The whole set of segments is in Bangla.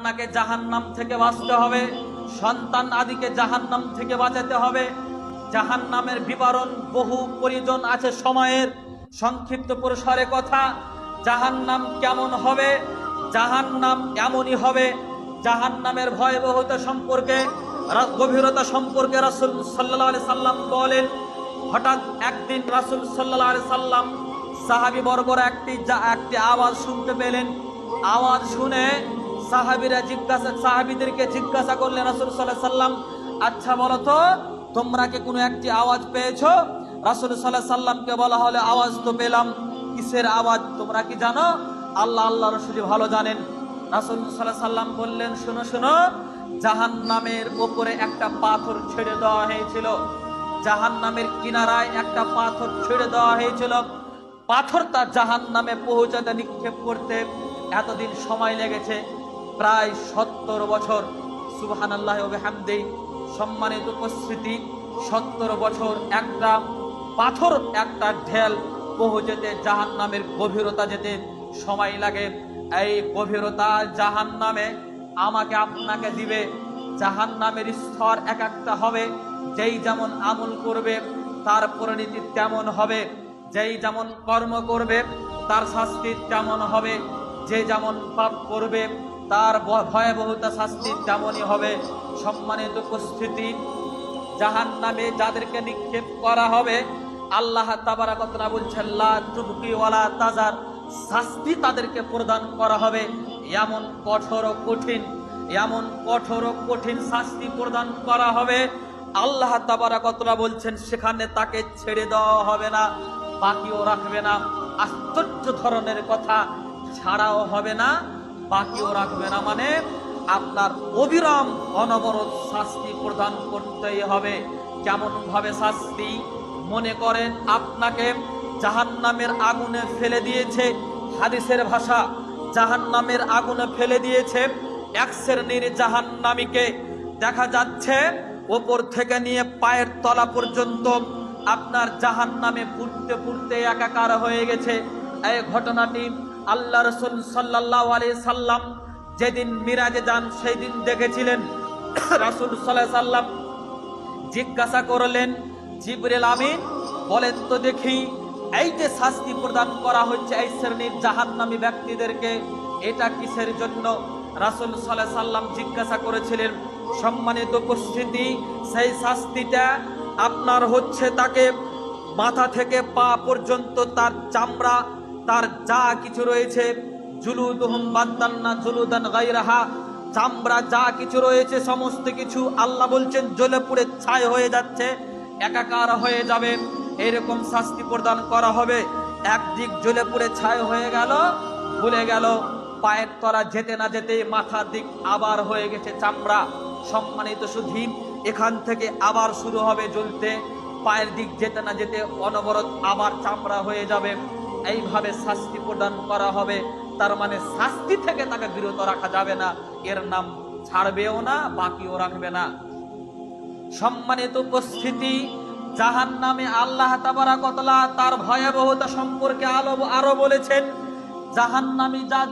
আপনাকে জাহান্নাম থেকে বাঁচতে হবে, সন্তান আদিকে জাহান্নাম থেকে বাঁচাতে হবে। জাহান্নামের বিবরণ বহু প্রয়োজন আছে সময়ের, সংক্ষিপ্ত পরিসরে কথা। জাহান্নাম কেমন হবে? জাহান্নাম এমনই হবে, জাহান্নামের ভয়াবহতা সম্পর্কে, গভীরতা সম্পর্কে রাসূল সাল্লাল্লাহু আলাইহি সাল্লাম বলেন, হঠাৎ একদিন রাসূল সাল্লাল্লাহু আলাইহি সাল্লাম সাহাবী বর্গরা একটি আওয়াজ শুনতে পেলেন। আওয়াজ শুনে সাহাবীদেরকে জিজ্ঞাসা করলেন রাসূল সাল্লাল্লাহু আলাইহি সাল্লাম, আচ্ছা বলো তো, তোমরা কি কোনো একটি আওয়াজ পেয়েছো? রাসূল সাল্লাল্লাহু আলাইহি সাল্লামকে বলা হলো, আওয়াজ তো পেলাম। কিসের আওয়াজ তোমরা কি জানো? আল্লাহ রাসূল ভালো জানেন। রাসূল সাল্লাল্লাহু আলাইহি সাল্লাম বললেন, শোনো শোনো, জাহান্নামের উপরে একটা পাথর ছেড়ে দেওয়া হয়েছিল। জাহান্নামের কিনারায় একটা পাথর ছেড়ে দেওয়া হয়েছিল। পাথরটা জাহান্নামে পৌঁছাতে, নিক্ষেপ করতে এতদিন সময় লেগেছে, প্রায় 70 বছর। সুবহানাল্লাহি ওয়া বিহামদিহি। সম্মানিত উপস্থিতি, 70 বছর একটা পাথর, একটা ঢেল পৌঁছাতে জাহান্নামের গভীরতা যেতে সময় লাগে। এই গভীরতা জাহান্নামে আমাকে আপনাকে দিবে। জাহান্নামের স্তর এক একটা হবে, যেই যেমন আমল করবে তার পরিণতি তেমন হবে, যেই যেমন কর্ম করবে তার শাস্তি তেমন হবে, যে যেমন পাপ করবে তার ভয়াবহতা শাস্তি তেমনই হবে। সম্মানিত উপস্থিতি, জাহান্নামে যাদেরকে নিক্ষেপ করা হবে, আল্লাহ তাবারাক ওয়া তাআলা বলছেন, লা তুবকি ওয়ালা তাজার, শাস্তি তাদেরকে প্রদান করা হবে। এমন কঠোর ও কঠিন শাস্তি প্রদান করা হবে। আল্লাহ তাবারাক ওয়া তাআলা বলছেন, সেখানে তাকে ছেড়ে দেওয়া হবে না, বাকিও রাখবে না। আশ্চর্য ধরনের কথা, ছাড়াও হবে না, বাকিও রাখবে না, মানে আপনার অবিরাম অনবরত শাস্তি প্রদান করতেই হবে। কেমন ভাবে শাস্তি? মনে করেন আপনাকে জাহান্নামের আগুনে ফেলে দিয়েছে, হাদিসের ভাষা, জাহান্নামের আগুনে ফেলে দিয়েছে। এক শ্রেণীর জাহান্নামীকে দেখা যাচ্ছে ওপর থেকে নিয়ে পায়ের তলা পর্যন্ত আপনার জাহান্নামে পুড়তে পুড়তে একাকার হয়ে গেছে। এই ঘটনাটি আল্লাহ রাসূল সাল্লাল্লাহু আলাইহি সাল্লাম যেদিন মিরাজে যান সেই দিন দেখেছিলেন। রাসূল সাল্লাল্লাহু আলাইহি সাল্লাম জিজ্ঞাসা করলেন, জিবরিল আমিন, বলেন তো দেখি, এই যে শাস্তি প্রদান করা হচ্ছে এই শ্রেণীর জাহান্নামী ব্যক্তিদেরকে, এটা কিসের জন্য? রাসূল সাল্লাল্লাহু আলাইহি সাল্লাম জিজ্ঞাসা করেছিলেন। সম্মানিত উপস্থিতি, সেই শাস্তিটা আপনার হচ্ছে, তাকে মাথা থেকে পা পর্যন্ত তার চামড়া, তার যা কিছু রয়েছে, জুলুদুহুম বাদ্দালনা জুলুদান গায়রাহা, চামড়া যা কিছু রয়েছে সমস্ত কিছু আল্লাহ বলছেন জ্বলে পুড়ে ছাই হয়ে যাচ্ছে, একাকার হয়ে যাবে। এরকম শাস্তি প্রদান করা হবে। একদিক জ্বলে পুড়ে ছাই হয়ে গেল, ভুলে গেল, পায়ের তলা যেতে না যেতে মাথার দিক আবার হয়ে গেছে চামড়া। সম্মানিত সুধী, এখান থেকে আবার শুরু হবে জ্বলতে, পায়ের দিক যেতে না যেতে অনবরত আবার চামড়া হয়ে যাবে। এইভাবে শাস্তি প্রদান করা হবে। তার মানে শাস্তি থেকে তাকে বিরত রাখা যাবে না, এর নাম ছাড়বেও না, বাকিও রাখবে না। সম্মানিত উপস্থিতি, জাহান্নামে আল্লাহ তাবারাক ওয়া তাআলা তার ভয়াবহতা সম্পর্কে আরো বলেছেন।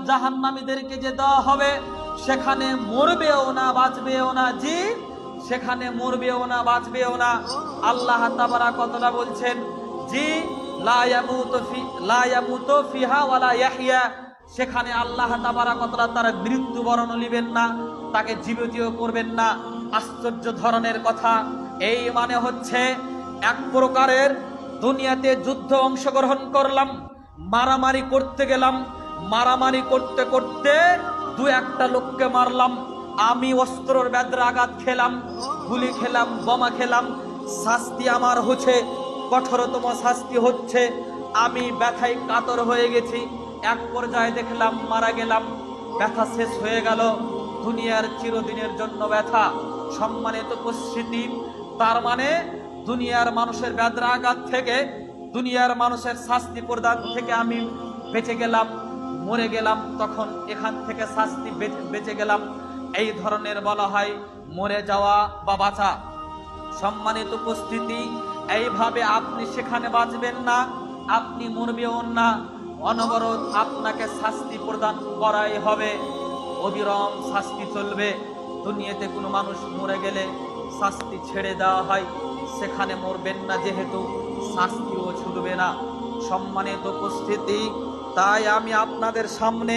জাহান্নামীদেরকে যে দেওয়া হবে, সেখানে মরবেও না, বাঁচবেও না। জি, সেখানে মরবেও না, বাঁচবেও না। আল্লাহ তাবারাক ওয়া তাআলা বলছেন, জি, লা ইয়ামুতু ফিহা ওয়ালা ইয়াহইয়া, সেখানে আল্লাহ তাবারাক ওয়া তাআলা তার মৃত্যুবরণ নেবেন না, তাকে জীবিতও করবেন না। আশ্চর্য ধরনের কথা। এই মানে হচ্ছে, এক প্রকারের দুনিয়াতে যুদ্ধ অংশগ্রহণ করলাম, মারামারি করতে গেলাম, মারামারি করতে করতে দু একটা লোককে মারলাম, আমি অস্ত্রের বেদ্রাঘাত খেলাম, গুলি খেলাম, বোমা খেলাম, শাস্তি আমার হচ্ছে, কঠোরতম শাস্তি হচ্ছে, আমি ব্যথায় কাতর হয়ে গেছি। এক পর্যায়ে দেখলাম মারা গেলাম, ব্যথা শেষ হয়ে গেল, দুনিয়ার চিরদিনের জন্য ব্যথা। সম্মানিত উপস্থিতি, তার মানে দুনিয়ার মানুষের বেদ্রাঘাত থেকে, দুনিয়ার মানুষের শাস্তি প্রদান থেকে আমি বেঁচে গেলাম, মরে গেলাম, তখন এখান থেকে শাস্তি বেঁচে গেলাম। এই ধরনের বলা হয় মরে যাওয়া বা বাঁচা। সম্মানিত উপস্থিতি, এইভাবে আপনি সেখানে বাঁচবেন না, আপনি মরবেও না, অনবরত আপনাকে শাস্তি প্রদান করাই হবে। অবিরাম শাস্তি চলবে। দুনিয়াতে কোনো মানুষ মরে গেলে শাস্তি ছেড়ে দেওয়া হয়, সেখানে মরবেন না যেহেতু শাস্তিও ছুটবে না। সম্মানিত উপস্থিতি, তাই আমি আপনাদের সামনে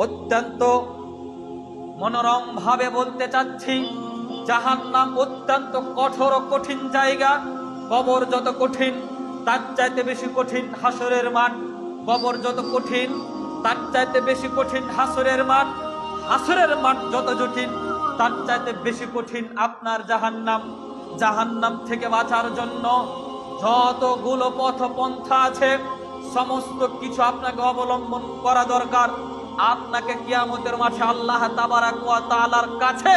অত্যন্ত মনোরম ভাবে বলতে চাচ্ছি, জাহান্নাম অত্যন্ত কঠোর ও কঠিন জায়গা। কবর যত কঠিন তার চাইতে বেশি কঠিন হাসরের মাঠ। কবর যত কঠিন তার চাইতে বেশি কঠিন হাসরের মাঠ। হাসরের মাঠ যত জটিল তার চাইতে বেশি কঠিন আপনার জাহান্নাম। জাহান্নাম থেকে বাঁচার জন্য যতগুলো পথ পন্থা আছে সমস্ত কিছু আপনাকে অবলম্বন করা দরকার। আপনাকে কিয়ামতের মাঠে আল্লাহ তাবারাক ওয়া তাআলার কাছে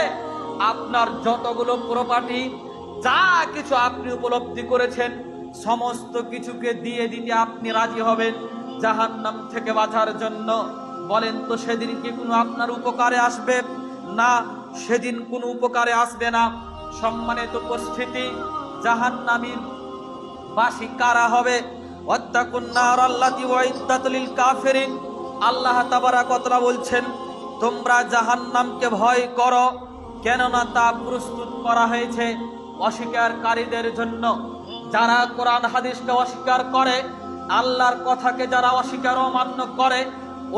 আপনার যতগুলো প্রপার্টি, যা কিছু আপনি উপলব্ধি করেছেন সমস্ত কিছুকে দিয়ে দিতে আপনি রাজি হবেন জাহান্নাম থেকে বাঁচার জন্য। বলেন তো সেদিন কি কোনো আপনার উপকারে আসবে? না, সেদিন কোনো উপকারে আসবে না। সম্মানিত উপস্থিতি, জাহান্নামীর বাসী কারা হবে? ওয়াত্তাকুন নার আল্লাতী উইদ্দাত লিল কাফিরিন। আল্লাহ তাবারাক ওয়া তাআলা বলছেন, তোমরা জাহান্নামকে ভয় করো, কেননা তা প্রস্তুত করা হয়েছে অস্বীকারীদের জন্য। যারা কোরআন হাদিসকে অস্বীকার করে, আল্লাহর কথাকে যারা অস্বীকার অমান্য করে,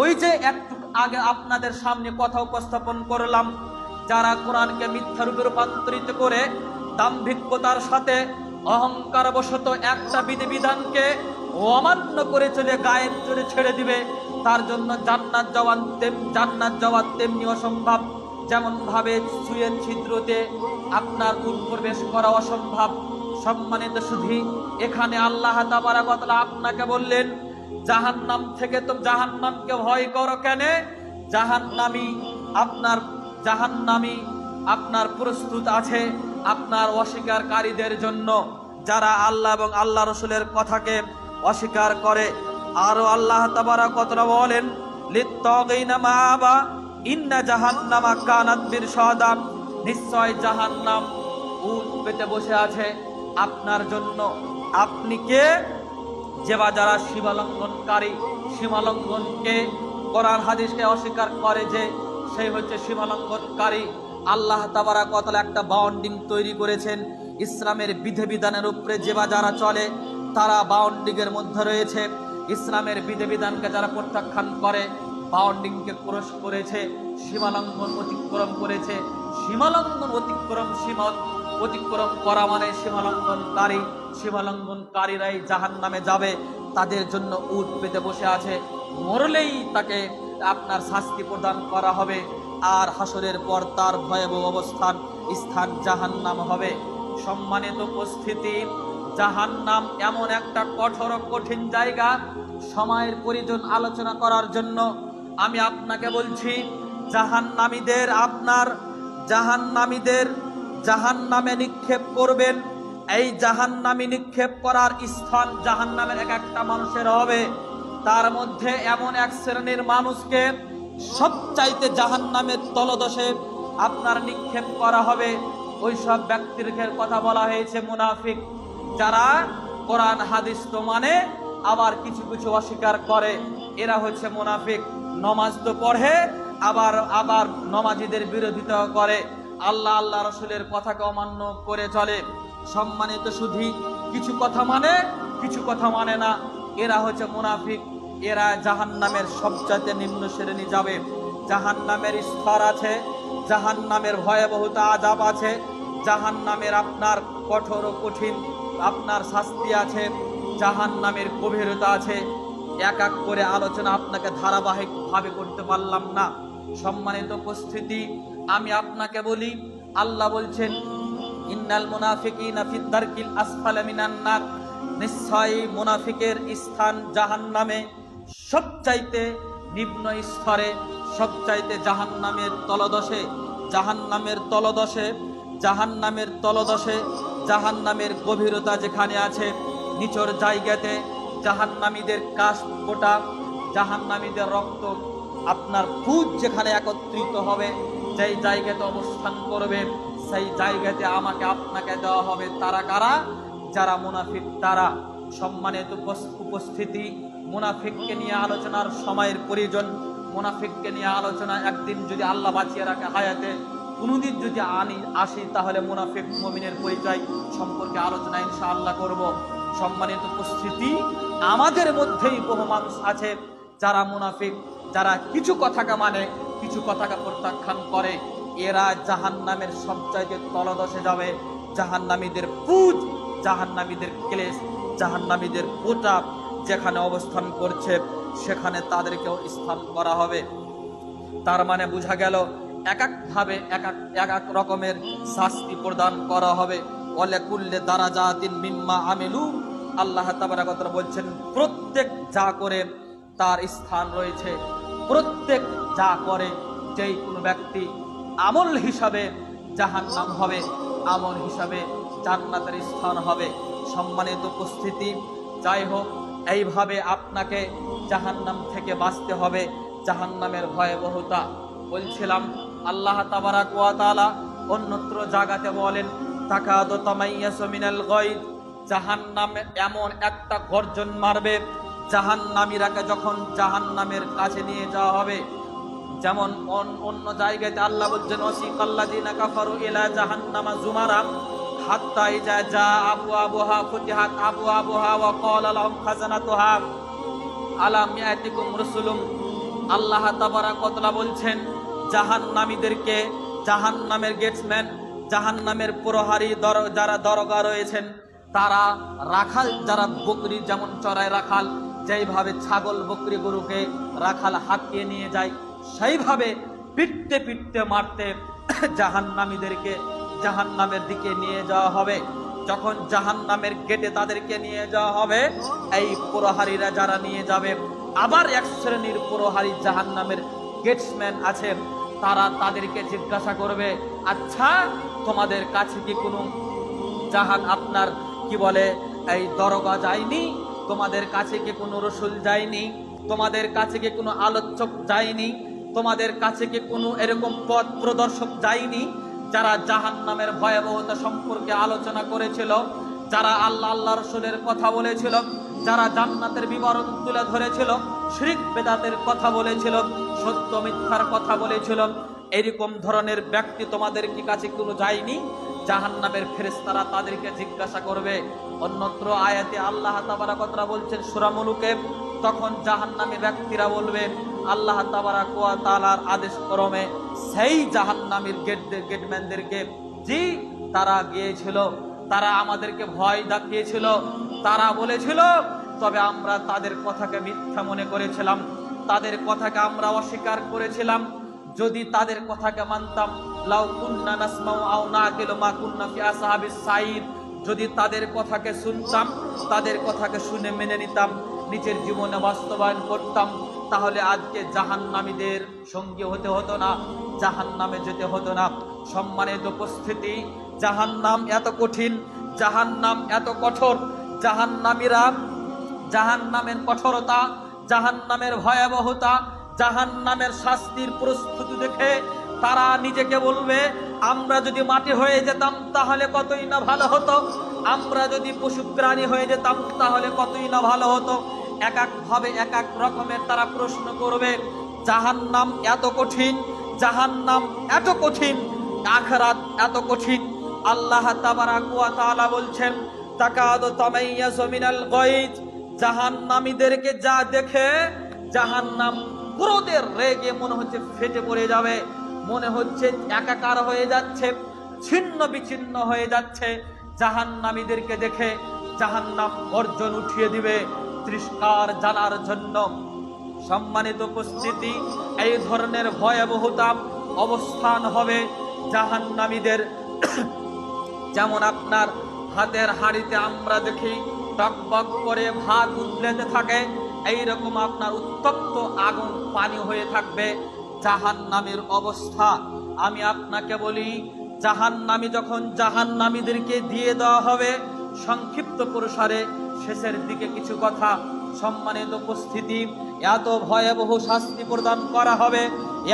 ওই যে একটু আগে আপনাদের সামনে কথা উপস্থাপন করলাম, যারা কোরআনকে মিথ্যা রূপে রূপান্তরিত করে দাম্ভিকতার সাথে অহংকার বশত একটা বিধিবিধানকে অমান্য করে চলে গায়ের জোরে ছেড়ে দিবে, তার জন্য জান্নাত যাওয়া তেমনি অসম্ভব। যেমন ভাবে সুয়ের ছিদ্রতে আপনার প্রবেশ করা অসম্ভব। সম্মানিত সুধী, এখানে আল্লাহ তাবারাক ওয়া তাআলা আপনাকে বললেন জাহান্নাম থেকে তো জাহান্নামকে ভয় করো কেন? জাহান্নামী আপনার প্রস্তুত আছে আপনার অস্বীকারীদের জন্য, যারা আল্লাহ এবং আল্লাহ রসুলের কথাকে অস্বীকার করে। আরো আল্লাহ তাবারাক ওয়া তাআলা বলেন, লিত্তাগিনা মাআবা ইন্না জাহান্নামা কানাত মিরসাদা। নিশ্চয় জাহান্নাম উট পেতে বসে আছে আপনার জন্য। আপনি কে? যারা সীমালঙ্ঘনকে কোরআন হাদিসকে অস্বীকার করে, যে সেই হচ্ছে সীমালঙ্ঘনকারী। আল্লাহ তাবারাক ওয়া তাআলা একটা বাউন্ডিং তৈরি করেছেন ইসলামের বিধিবিধানের উপরে। যারা চলে তারা বাউন্ডিং এর মধ্যে রয়েছে। ইসলামের বিধিবিধানকে যারা প্রত্যাখ্যান করে, বাউন্ডিংকে ক্রস করেছে, সীমালঙ্ঘন অতিক্রম করেছে। সীমা অতিক্রম করা মানে সীমালঙ্ঘনকারীরাই জাহান্নামে যাবে। তাদের জন্য উট পেতে বসে আছে, মরলেই তাকে আপনার শাস্তি প্রদান করা হবে। আর হাসরের পর তার ভয়াবহ স্থান জাহান্নাম হবে। সম্মানিত উপস্থিতি, জাহান্নাম এমন একটা কঠোর কঠিন জায়গা, সময়ের প্রয়োজন আলোচনা করার জন্য আমি আপনাকে বলছি, জাহান্নামীদের জাহান্নামে নিক্ষেপ করবেন। এই জাহান্নামী নিক্ষেপ করার স্থান জাহান্নামের এক একটা মানুষের হবে। তার মধ্যে এমন এক শ্রেণীর মানুষকে সবচাইতে জাহান্নামের তলদেশে আপনার নিক্ষেপ করা হবে। ওই সব ব্যক্তির কথা বলা হয়েছে মুনাফিক, যারা কোরআন হাদিস তো মানে আবার কিছু কিছু অস্বীকার করে। এরা হচ্ছে মুনাফিক। নমাজ তো পড়ে, আবার নমাজীদের বিরোধিতা করে, আল্লাহ রসুলের কথাকে অমান্য করে চলে। সম্মানিত সুধী, কিছু কথা মানে, কিছু কথা মানে না। এরা হচ্ছে মুনাফিক। এরা জাহান্নামের সবচাইতে নিম্ন শ্রেণী যাবে। জাহান্নামের স্তর আছে, জাহান্নামের ভয়াবহতা আযাব আছে, জাহান্নামের আপনার কঠোর ও কঠিন আপনার শাস্তি আছে, জাহান্নামের গভীরতা আছে। এক এক করে আলোচনা আপনাকে ধারাবাহিকভাবে করতে পারলাম না। সম্মানিত উপস্থিতি, আমি আপনাকে বলি, আল্লাহ বলছেন, ইন্নাল মুনাফিকিনা ফিদ দারকিল আসফালি মিনান নার। নিশ্চয়ই মুনাফিকের স্থান জাহান্নামে, সবচাইতে নিম্ন স্তরে, সবচাইতে জাহান্নামের তলদশে জাহান্নামের গভীরতা যেখানে আছে, নিচর জায়গাতে জাহান্নামীদের কাশ ফোটা, জাহান্নামীদের রক্ত আপনার খুদ যেখানে একত্রিত হবে, যেই জায়গাতে অবস্থান করবে, সেই জায়গাতে আমাকে আপনাকে দেওয়া হবে। তারা কারা? যারা মুনাফিক তারা। সম্মানিত উপস্থিতি, মুনাফিককে নিয়ে আলোচনার সময়ের প্রয়োজন মুনাফিককে নিয়ে আলোচনা একদিন যদি আল্লাহ বাঁচিয়ে রাখে হায়াতে, কোনদিন যদি আসি, তাহলে মুনাফিক মুমিনের পরিচয় সম্পর্কে আলোচনা ইনশাআল্লাহ করব। সম্মানিত উপস্থিতি, আমাদের মধ্যেই বহু মানুষ আছে যারা মুনাফিক, যারা কিছু কথাকে মানে, কিছু কথাকে প্রত্যাখ্যান করে। এরা জাহান্নামের সবচাইতে তলদশে যাবে। জাহান্নামীদের পুঁজ, জাহান্নামীদের ক্লেশ, জাহান্নামীদের কোটা যেখানে অবস্থান করছে সেখানে তাদেরকেও স্থান করা হবে। তার মানে বোঝা গেল এক একভাবে এক এক রকমের শাস্তি প্রদান করা হবে। ওয়ালাকুল্লি দারাজাতিন মিম্মা আমিলু, আল্লাহ তাবারক ওয়া তাআলা বলছেন প্রত্যেক যা করে তার স্থান রয়েছে। প্রত্যেক যা করে, যেই কোনো ব্যক্তি আমল হিসাবে জাহান্নাম হবে, আমল হিসাবে জান্নাতের স্থান হবে। সম্মানিত উপস্থিতি, যাই হোক, এইভাবে আপনাকে জাহান্নাম থেকে বাঁচতে হবে। জাহান্নামের ভয়াবহতা বলছিলাম, আল্লাহ তাবারক ওয়া তাআলা অন্যত্র জায়গাতে বলেন তাকাদু তামাইয়াসু মিনাল গায়দ, জাহান্নামে এমন একটা গর্জন মারবে, জাহান্নামীরাকে যখন জাহান্নামের কাছে নিয়ে যাওয়া হবে, যেমন অন্য জায়গাতে আল্লাহ বলছেন ওয়াসিকাল্লাযিনা কাফারু ইলা জাহান্নামা যুমারা হাত্তা ইজা জা আবওয়াবুহা ফুতিহাত আবওয়াবুহা ওয়া ক্বালা লাহুম খাজানাতুহা আলাম ইয়াতিকুম রাসূলুম। আল্লাহ তাবারক ওয়া তাআলা বলছেন জাহান্নামীদেরকে, জাহান্নামের গেটসম্যান, জাহান্নামের প্রহরী যারা দরগা রয়েছেন, তারা রাখাল, যারা বকরি যেমন চড়ায় রাখাল, যেইভাবে ছাগল বকরি গরুকে রাখাল হাঁকিয়ে নিয়ে যায়, সেইভাবে পিটতে পিটতে মারতে জাহান্নামীদেরকে জাহান্নামের দিকে নিয়ে যাওয়া হবে। যখন জাহান্নামের গেটে তাদেরকে নিয়ে যাওয়া হবে, এই প্রহরীরা যারা নিয়ে যাবে, আবার এক শ্রেণীর প্রহরী জাহান্নামের গেটসম্যান আছে, তারা তাদেরকে জিজ্ঞাসা করবে, আচ্ছা তোমাদের কাছে কি কোনো আপনার কি বলে এই দরগা যায়নি? তোমাদের কাছে কি কোনো রসুল যায়নি? তোমাদের কাছে কি কোনো আলোচক যায়নি? তোমাদের কাছে কি কোনো এরকম পথ প্রদর্শক যায়নি, যারা জাহান্নামের ভয়াবহতা সম্পর্কে আলোচনা করেছিল, যারা আল্লাহ রসুলের কথা বলেছিল, যারা জান্নাতের বিবরণ তুলে ধরেছিল, শিরক বেদাতের কথা বলেছিল, সত্য মিথ্যার কথা বলেছিল, এরকম ধরনের ব্যক্তি তোমাদের কি কাছে কোনো যায়নি? জাহান্নামের ফেরেশতারা তাদেরকে জিজ্ঞাসা করবে। অন্যত্র আয়াতে আল্লাহ তাবারক ওয়া তাআলা বলছেন সূরা মুলুকে, তখন জাহান্নামী ব্যক্তিরা বলবে আল্লাহ তাবারক ওয়া তাআলার আদেশ ক্রমে সেই জাহান্নামীর গেটম্যানদেরকে, জি তারা গিয়েছিল, তারা আমাদেরকে ভয় দেখিয়েছিল, তারা বলেছিল, তবে আমরা তাদের কথাকে মিথ্যা মনে করেছিলাম, তাদের কথাকে আমরা অস্বীকার করেছিলাম। যদি তাদের কথাকে মানতাম, লাউ কুন্না নাসমাউ আও নাকিলু মা কুন্না ফি আসহাবিস সাইর, যদি তাদের কথাকে শুনতাম, তাদের কথাকে শুনে মেনে নিতাম, নিজের জীবনে বাস্তবায়ন করতাম, তাহলে আজকে জাহান্নামীদের সঙ্গী হতে হতো না, জাহান্নামে যেতে হতো না। সম্মানিত উপস্থিতি, জাহান্নাম এত কঠিন, জাহান্নাম এত কঠোর, জাহান্নামীরা জাহান্নামের কঠোরতা, জাহান্নামের ভয়াবহতা, জাহান্নামের শাস্তির প্রস্তুতি দেখে তারা নিজেকে বলবে, আমরা যদি মাটি হয়ে যেতাম তাহলে কতই না ভালো হতো, আমরা যদি পশু প্রাণী হয়ে যেতাম তাহলে কতই না ভালো হতো। এক একভাবে এক এক রকমের তারা প্রশ্ন করবে। জাহান্নাম এত কঠিন, জাহান্নাম এত কঠিন, আখিরাত এত কঠিন। আল্লাহ তাবারক ওয়া তাআলা বলছেন তাকাদু তামাইয়াজু মিনাল গায়জ, জাহান্নামীদেরকে যা দেখে জাহান্নাম ক্রোধের রেগে মনে হচ্ছে ফেটে পড়ে যাবে, মনে হচ্ছে একাকার হয়ে যাচ্ছে, ছিন্ন বিচ্ছিন্ন হয়ে যাচ্ছে। জাহান্নামীদেরকে দেখে জাহান্নাম গর্জন উঠিয়ে দিবে তিরস্কার জানার জন্য। সম্মানিত উপস্থিতি, এই ধরনের ভয়াবহতা অবস্থান হবে জাহান্নামীদের। যেমন আপনার হাতের হাঁড়িতে আমরা দেখি টকবক করে ভাত উতলেতে থাকে, এইরকম আপনার উত্তপ্ত আগুন পানি হয়ে থাকবে জাহান্নামীর অবস্থা। আমি আপনাকে বলি, জাহান্নামী যখন জাহান্নামীদেরকে দিয়ে দেওয়া হবে, সংক্ষিপ্ত প্রসারে শেষের দিকে কিছু কথা। সম্মানিত উপস্থিতি, এত ভয়াবহ শাস্তি প্রদান করা হবে,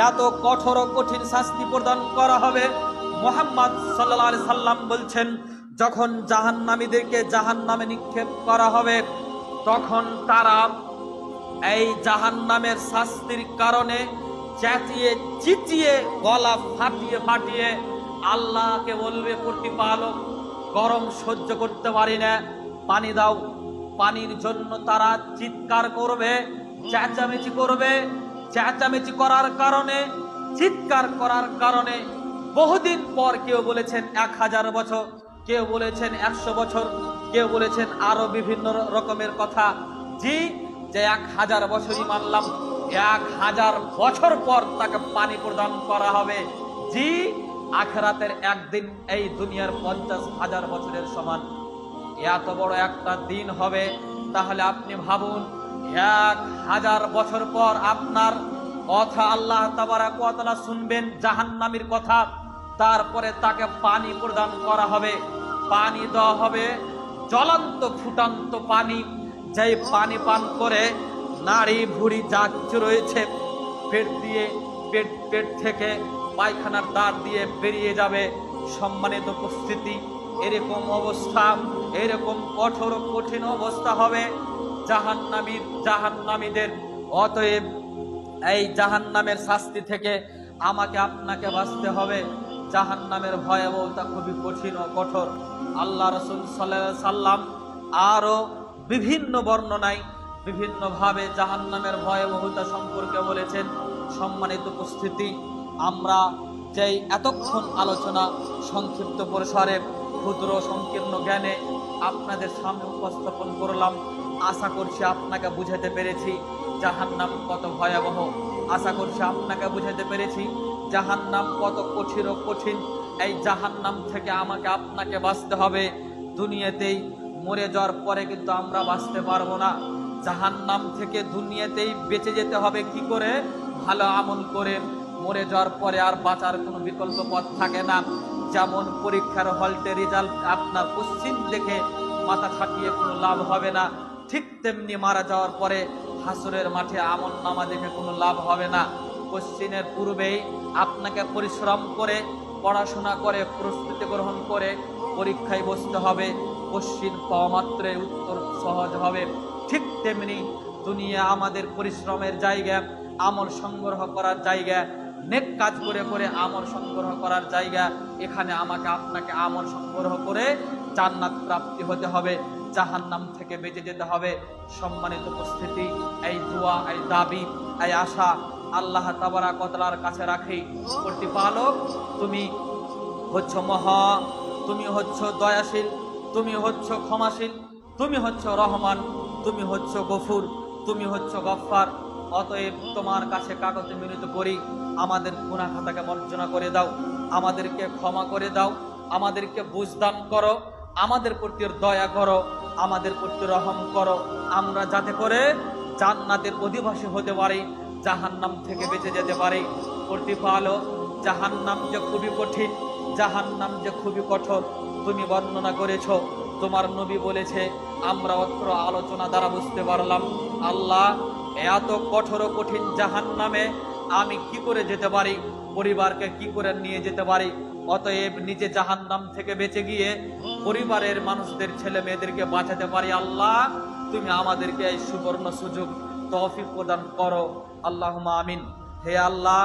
এত কঠোর কঠিন শাস্তি প্রদান করা হবে। মুহাম্মদ সাল্লাল্লাহু আলাইহি সাল্লাম বলছেন, যখন জাহান্নামীদেরকে জাহান্নামে নিক্ষেপ করা হবে, তখন তারা এই জাহান্নামের শাস্তির কারণে চেঁচিয়ে চিচিয়ে গলা ফাটিয়ে ফাটিয়ে আল্লাহকে বলবে, প্রতিপালক গরম সহ্য করতে পারি না, পানি দাও। পানির জন্য তারা চিৎকার করবে, চেঁচামেচি করবে। চেঁচামেচি করার কারণে, চিৎকার করার কারণে বহুদিন পর কেউ বলেছেন 1000 বছর, কেউ বলেছেন 100 বছর, কেউ বলেছেন আরো বিভিন্ন রকমের কথা। জি, যে 1000 বছরই মানলাম, 1000 বছর পর তাকে পানি প্রদান করা হবে। জি, আখিরাতের একদিন এই দুনিয়ার 50,000 বছরের সমান। এত বড় একটা দিন হবে। তাহলে আপনি ভাবুন, 1000 বছর পর আপনার কথা আল্লাহ তাবারক ওয়া তাআলা শুনবেন, জাহান্নামীর কথা। তারপরে তাকে পানি প্রদান করা হবে, পানি দেওয়া হবে, জ্বলন্ত ফুটন্ত পানি। যেই পানি পান করে নাড়ি ভুঁড়ি যা কিছু রয়েছে পেট দিয়ে, পেট থেকে পায়খানার দ্বার দিয়ে বেরিয়ে যাবে। সম্মানিত উপস্থিতি, এরকম অবস্থা, এরকম কঠোর কঠিন অবস্থা হবে জাহান্নামীদের। অতএব এই জাহান্নামের শাস্তি থেকে আমাকে আপনাকে বাঁচতে হবে। জাহান্নামের ভয়াবহতা খুবই কঠিন ও কঠোর। আল্লাহ রাসূল সাল্লাল্লাহু আলাইহি সাল্লাম আরো বিভিন্ন বর্ণনায় বিভিন্নভাবে জাহান্নামের ভয়াবহতা সম্পর্কে বলেছেন। সম্মানিত উপস্থিতি, আমরা যেই এতক্ষণ আলোচনা সংক্ষিপ্ত পরিসরে ক্ষুদ্র সংকীর্ণ জ্ঞানে আপনাদের সামনে উপস্থাপন করলাম, আশা করছি আপনাকে বুঝাতে পেরেছি জাহান্নাম কত ভয়াবহ। আশা করছি আপনাকে বুঝাতে পেরেছি জাহান্নাম কত কঠিন ও কঠিন। এই জাহান্নাম থেকে আমাকে আপনাকে বাঁচতে হবে। দুনিয়াতেই মরে যাওয়ার পরে কিন্তু আমরা বাঁচতে পারবো না। জাহান্নাম থেকে দুনিয়াতেই বেঁচে যেতে হবে কি করে? ভালো আমল করে। মরে যাওয়ার পরে আর বাঁচার কোনো বিকল্প পথ থাকে না। যেমন পরীক্ষার হলতে রেজাল্ট আপনার পশ্চিম দেখে মাথা ছাটিয়ে কোনো লাভ হবে না, ঠিক তেমনি মারা যাওয়ার পরে হাসরের মাঠে আমল নামা দেখে কোনো লাভ হবে না। পশ্চিমের পূর্বেই আপনাকে পরিশ্রম করে, পড়াশোনা করে, প্রস্তুতি গ্রহণ করে পরীক্ষায় বসতে হবে। পশ্চিম পাওয়া মাত্রই উত্তর সহজ হবে। ঠিক তেমনি দুনিয়া আমাদের পরিশ্রমের জায়গা, আমল সংগ্রহ করার জায়গা, নেক কাজ করে করে আমল সংগ্রহ করার জায়গা। এখানে আমাকে আপনাকে আমল সংগ্রহ করে জান্নাত প্রাপ্তি হতে হবে, জাহান্নাম থেকে বেঁচে যেতে হবে। সম্মানিত উপস্থিতি, এই দোয়া, এই দাবি, এই আশা আল্লাহ তাবারক ওয়া তাআলার কাছে রাখি। প্রতিপালক, তুমি হচ্ছ মহা, তুমি হচ্ছ দয়াশীল, তুমি হচ্ছ ক্ষমাশীল, তুমি হচ্ছ রহমান, তুমি হচ্ছ গফুর, তুমি হচ্ছ গফফার। অতএব তোমার কাছে কাগজে মিনত করি, আমাদের গুনাহ খাতাকে মার্জনা করে দাও, আমাদেরকে ক্ষমা করে দাও, আমাদেরকে বুঝদান করো, আমাদের প্রতি দয়া করো, আমাদের প্রতি রহম করো। আমরা যাতে করে জান্নাতের অধিবাসী হতে পারি, জাহান্নাম থেকে বেঁচে যেতে পারি। প্রতিপালক, জাহান্নাম যে খুবই কঠিন, জাহান্নাম যে খুবই কঠোর তুমি বর্ণনা করেছো, তোমার নবী বলেছে, আমরা অত্র আলোচনা দ্বারা বুঝতে পারলাম। আল্লাহ, এত কঠোর কঠিন জাহান্নামে আমি কি করে যেতে পারি, পরিবারকে কি করে নিয়ে যেতে পারি? অতএব নিজে জাহান্নাম থেকে বেঁচে গিয়ে পরিবারের মানুষদের, ছেলে মেয়েদেরকে বাঁচাতে পারি। আল্লাহ, তুমি আমাদেরকে এই সুবর্ণ সুযোগ তৌফিক প্রদান করো। আল্লাহুম্মা আমিন। হে আল্লাহ,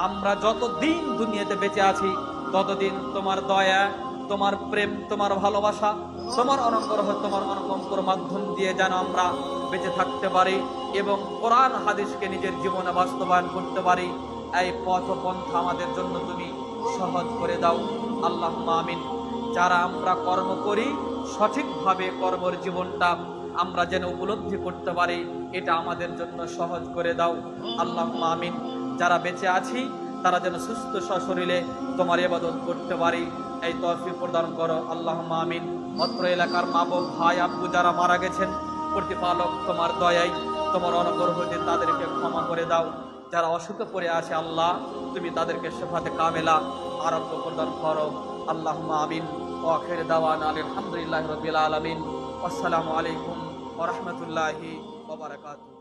আমরা যতদিন দুনিয়াতে বেঁচে আছি ততদিন তোমার দয়া, তোমার প্রেম, তোমার ভালোবাসা, তোমার অনুগ্রহ, তোমার অনুকম্পর মাধ্যম দিয়ে যেন আমরা বেঁচে থাকতে পারি এবং কোরআন হাদিসকে নিজের জীবনে বাস্তবায়ন করতে পারি। এই পথ পন্থা আমাদের জন্য তুমি সহজ করে দাও। আল্লাহুম্মা আমিন। যারা আমরা কর্ম করি, সঠিকভাবে কর্মের জীবনটা আমরা যেন উপলব্ধি করতে পারি, এটা আমাদের জন্য সহজ করে দাও। আল্লাহুম্মা আমিন। যারা বেঁচে আছি তারা যেন সুস্থ সশরীরে তোমার ইবাদত করতে পারি, এই তৌফিক প্রদান করো। আল্লাহুম্মা আমিন। অত্র এলাকার মা বাবা, ভাই আব্বু যারা মারা গেছেন, প্রতিপালক তোমার দয়ায়, তোমার অনুগ্রহে তাদেরকে ক্ষমা করে দাও। যারা অসুখে পড়ে আছে আল্লাহ, তুমি তাদেরকে শিফাতে কামেলা আরোগ্য প্রদান করো। আল্লাহুম্মা আমিন। ওয়া আখির দাওয়ানা আলহামদুলিল্লাহি রাব্বিল আলামিন। আসসালামু আলাইকুম ওয়া রাহমাতুল্লাহি ওয়া বারাকাতুহু।